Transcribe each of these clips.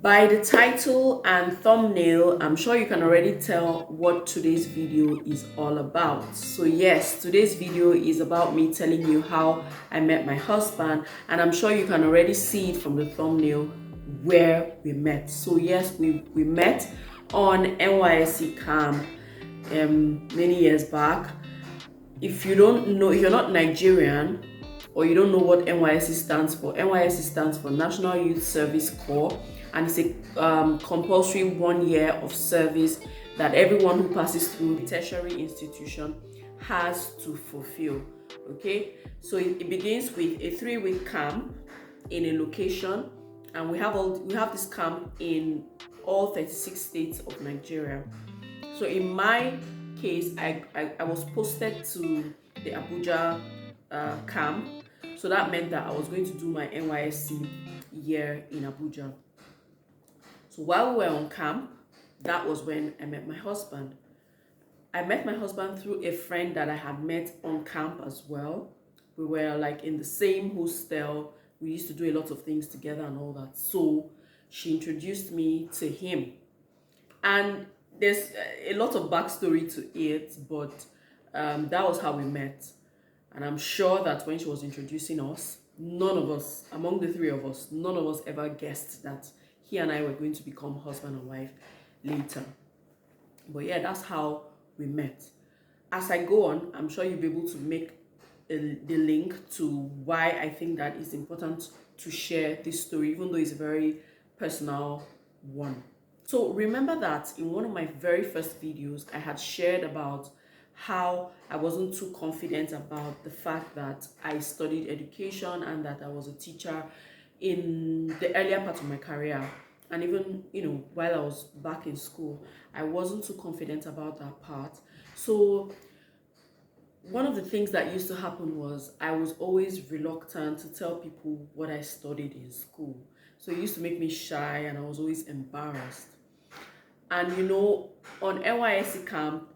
By the title and thumbnail, I'm sure you can already tell what today's video is all about. So yes, today's video is about me telling you how I met my husband, and I'm sure you can already see it from the thumbnail where we met. So yes, we met on NYSC camp many years back. If you don't know, if you're not Nigerian or you don't know what NYSC stands for, NYSC stands for National Youth Service Corps, and it's a compulsory 1 year of service that everyone who passes through the tertiary institution has to fulfill. Okay, so it begins with a 3-week camp in a location, and we have this camp in all 36 states of Nigeria. So in my case, I was posted to the Abuja camp. So that meant that I was going to do my NYSC year in Abuja. So while we were on camp, that was when I met my husband. I met my husband through a friend that I had met on camp as well. We were like in the same hostel. We used to do a lot of things together and all that. So she introduced me to him. And there's a lot of backstory to it, but that was how we met. And I'm sure that when she was introducing us, none of us, among the three of us, none of us ever guessed that he and I were going to become husband and wife later. But yeah, that's how we met. As I go on, I'm sure you'll be able to make the link to why I think that it's important to share this story, even though it's a very personal one. So remember that in one of my very first videos, I had shared about how I wasn't too confident about the fact that I studied education and that I was a teacher in the earlier part of my career. And even, while I was back in school, I wasn't too confident about that part. So one of the things that used to happen was I was always reluctant to tell people what I studied in school. So it used to make me shy and I was always embarrassed. And on NYSC camp,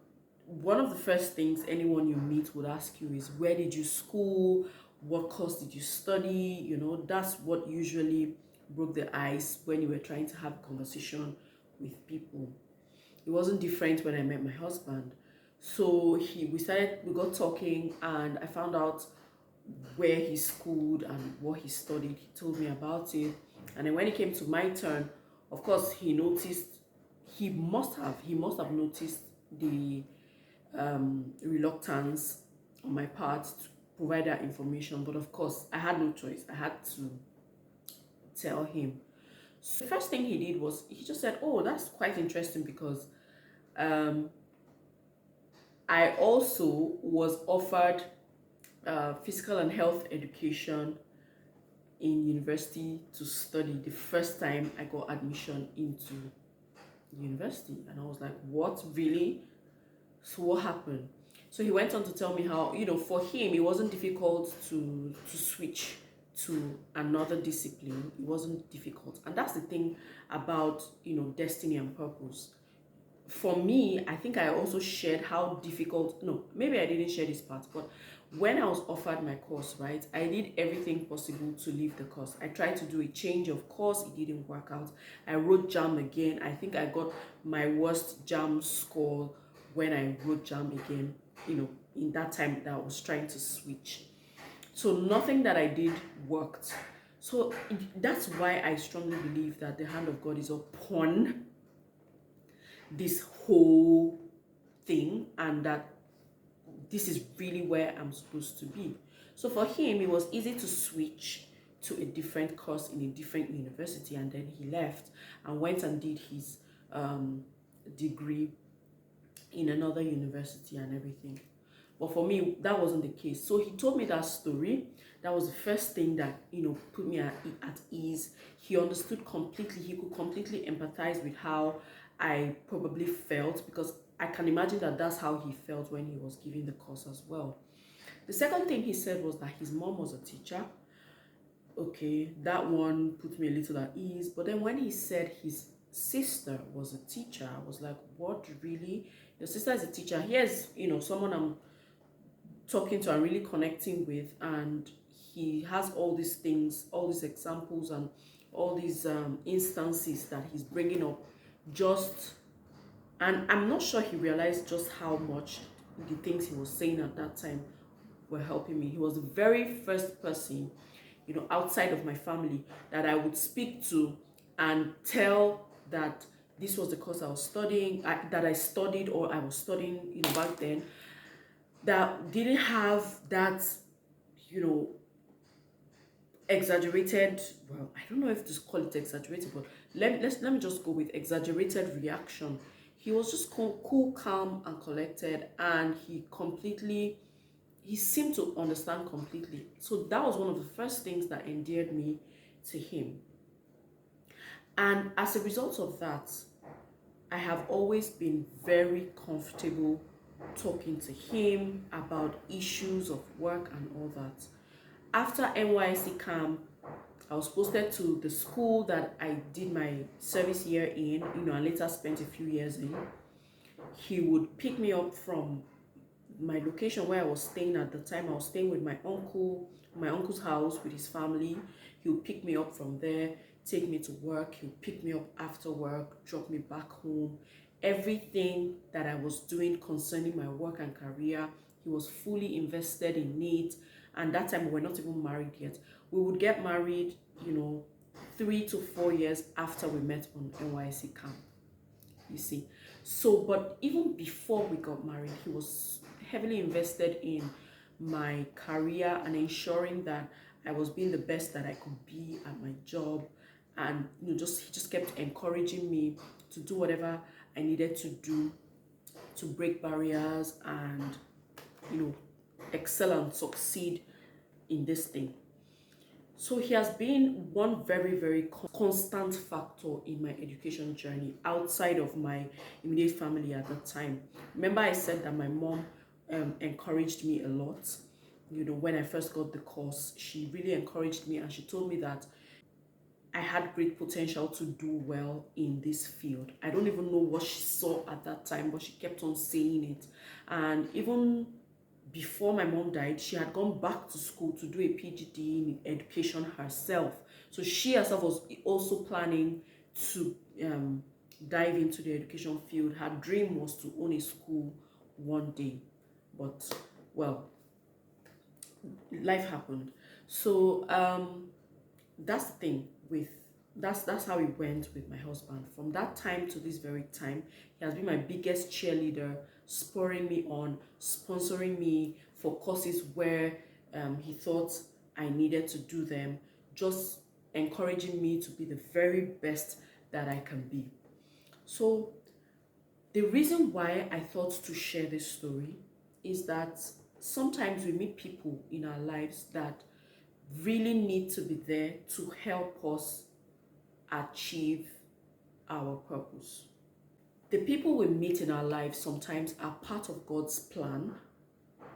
one of the first things anyone you meet would ask you is, where did you school? What course did you study? That's what usually broke the ice when you were trying to have a conversation with people. It wasn't different when I met my husband. So we got talking, and I found out where he schooled and what he studied. He told me about it. And then when it came to my turn, of course, he must have noticed the reluctance on my part to provide that information. But of course, I had no choice. I had to tell him. So the first thing he did was he just said, "Oh, that's quite interesting because um, I also was offered physical and health education in university to study the first time I got admission into university." And I was like, "What, really? So what happened?" So he went on to tell me how, for him, it wasn't difficult to switch to another discipline. It wasn't difficult. And that's the thing about, destiny and purpose. For me, I think I also shared how difficult, no, maybe I didn't share this part, but when I was offered my course, right, I did everything possible to leave the course. I tried to do a change of course, it didn't work out. I wrote JAM again. I think I got my worst JAM score when I wrote JAM again, in that time that I was trying to switch. So nothing that I did worked. So that's why I strongly believe that the hand of God is upon this whole thing, and that this is really where I'm supposed to be. So for him, it was easy to switch to a different course in a different university, and then he left and went and did his degree in another university and everything. But for me, that wasn't the case. So he told me that story. That was the first thing that, put me at ease. He understood completely. He could completely empathize with how I probably felt, because I can imagine that that's how he felt when he was giving the course as well. The second thing he said was that his mom was a teacher. Okay, that one put me a little at ease. But then when he said his sister was a teacher, I was like, what, really? Your sister is a teacher? Here's, someone I'm talking to and really connecting with, and he has all these things, all these examples and all these instances that he's bringing up, just, and I'm not sure he realized just how much the things he was saying at that time were helping me. He was the very first person, outside of my family that I would speak to and tell that this was the course I was studying, that I studied or I was studying, back then, that didn't have that, you know, exaggerated, well, I don't know if to call it exaggerated, but let me just go with exaggerated reaction. He was just cool, calm, and collected, and he seemed to understand completely. So that was one of the first things that endeared me to him. And as a result of that, I have always been very comfortable talking to him about issues of work and all that. After NYC camp, I was posted to the school that I did my service year in, and later spent a few years in. He would pick me up from my location where I was staying at the time. I was staying with my uncle's house with his family. He would pick me up from there, take me to work. He would pick me up after work, drop me back home. Everything that I was doing concerning my work and career, he was fully invested in it. And that time we were not even married yet. We would get married, 3 to 4 years after we met on NYC camp. You see. So, but even before we got married, he was heavily invested in my career and ensuring that I was being the best that I could be at my job. And he just kept encouraging me to do whatever I needed to do to break barriers and excel and succeed in this thing. So he has been one very, very constant factor in my education journey outside of my immediate family at that time. Remember I said that my mom encouraged me a lot. When I first got the course, she really encouraged me and she told me that I had great potential to do well in this field. I don't even know what she saw at that time, but she kept on saying it. And even before my mom died, she had gone back to school to do a PhD in education herself. So she herself was also planning to dive into the education field. Her dream was to own a school one day. But, well, life happened. So that's the thing with that's how it went with my husband. From that time to this very time, he has been my biggest cheerleader, spurring me on, sponsoring me for courses where he thought I needed to do them, just encouraging me to be the very best that I can be. So the reason why I thought to share this story is that sometimes we meet people in our lives that really need to be there to help us achieve our purpose. The people we meet in our lives sometimes are part of God's plan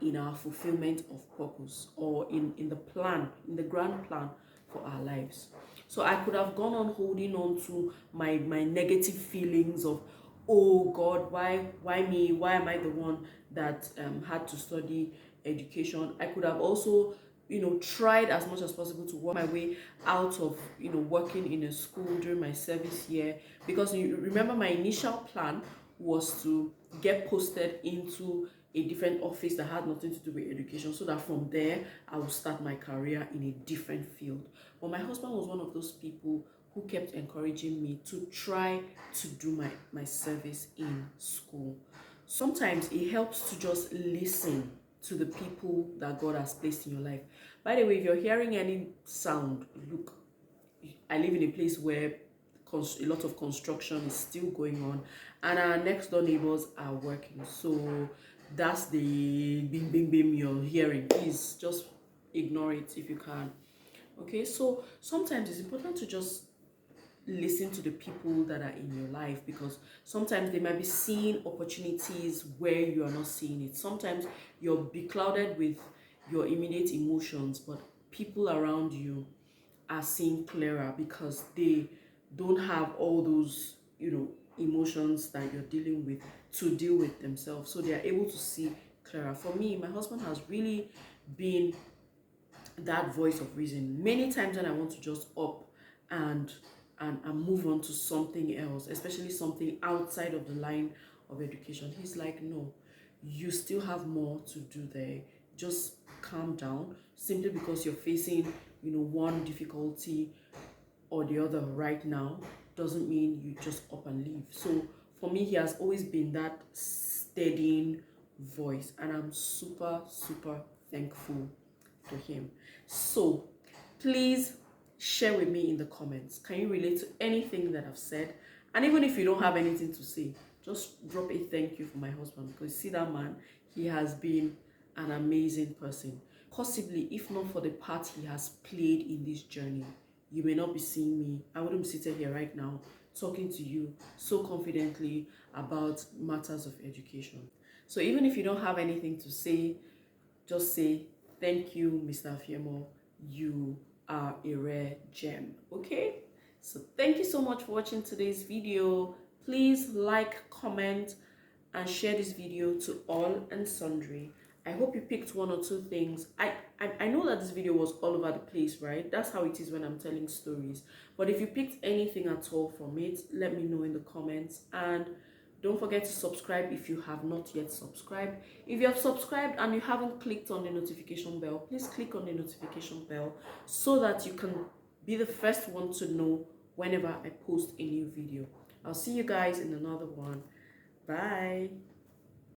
in our fulfillment of purpose, or in the plan, in the grand plan for our lives. So I could have gone on holding on to my negative feelings of, oh God, why me? Why am I the one that had to study education? I could have also tried as much as possible to work my way out of working in a school during my service year, because you remember my initial plan was to get posted into a different office that had nothing to do with education, so that from there I would start my career in a different field. But my husband was one of those people who kept encouraging me to try to do my service in school. Sometimes it helps to just listen to the people that God has placed in your life. By the way, if you're hearing any sound, look, I live in a place where a lot of construction is still going on, and our next door neighbors are working. So that's the bing bing bing you're hearing. Please just ignore it if you can. Okay, so sometimes it's important to just listen to the people that are in your life, because sometimes they might be seeing opportunities where you are not seeing it. Sometimes you're beclouded with your immediate emotions, but people around you are seeing clearer because they don't have all those emotions that you're dealing with to deal with themselves, so they are able to see clearer. For me, my husband has really been that voice of reason. Many times when I want to just up and and move on to something else, especially something outside of the line of education. He's like, no, you still have more to do there. Just calm down. Simply because you're facing, one difficulty or the other right now doesn't mean you just up and leave. So for me, he has always been that steadying voice, and I'm super, super thankful to him. So please share with me in the comments. Can you relate to anything that I've said? And even if you don't have anything to say, just drop a thank you for my husband, because see that man, he has been an amazing person. Possibly, if not for the part he has played in this journey, you may not be seeing me. I wouldn't be seated here right now talking to you so confidently about matters of education. So even if you don't have anything to say, just say thank you, Mr. Afiemo. You are a rare gem. Okay? So thank you so much for watching today's video. Please like, comment, and share this video to all and sundry. I hope you picked one or two things. I know that this video was all over the place, right? That's how it is when I'm telling stories. But if you picked anything at all from it, let me know in the comments. And don't forget to subscribe if you have not yet subscribed. If you have subscribed and you haven't clicked on the notification bell, please click on the notification bell so that you can be the first one to know whenever I post a new video. I'll see you guys in another one. Bye.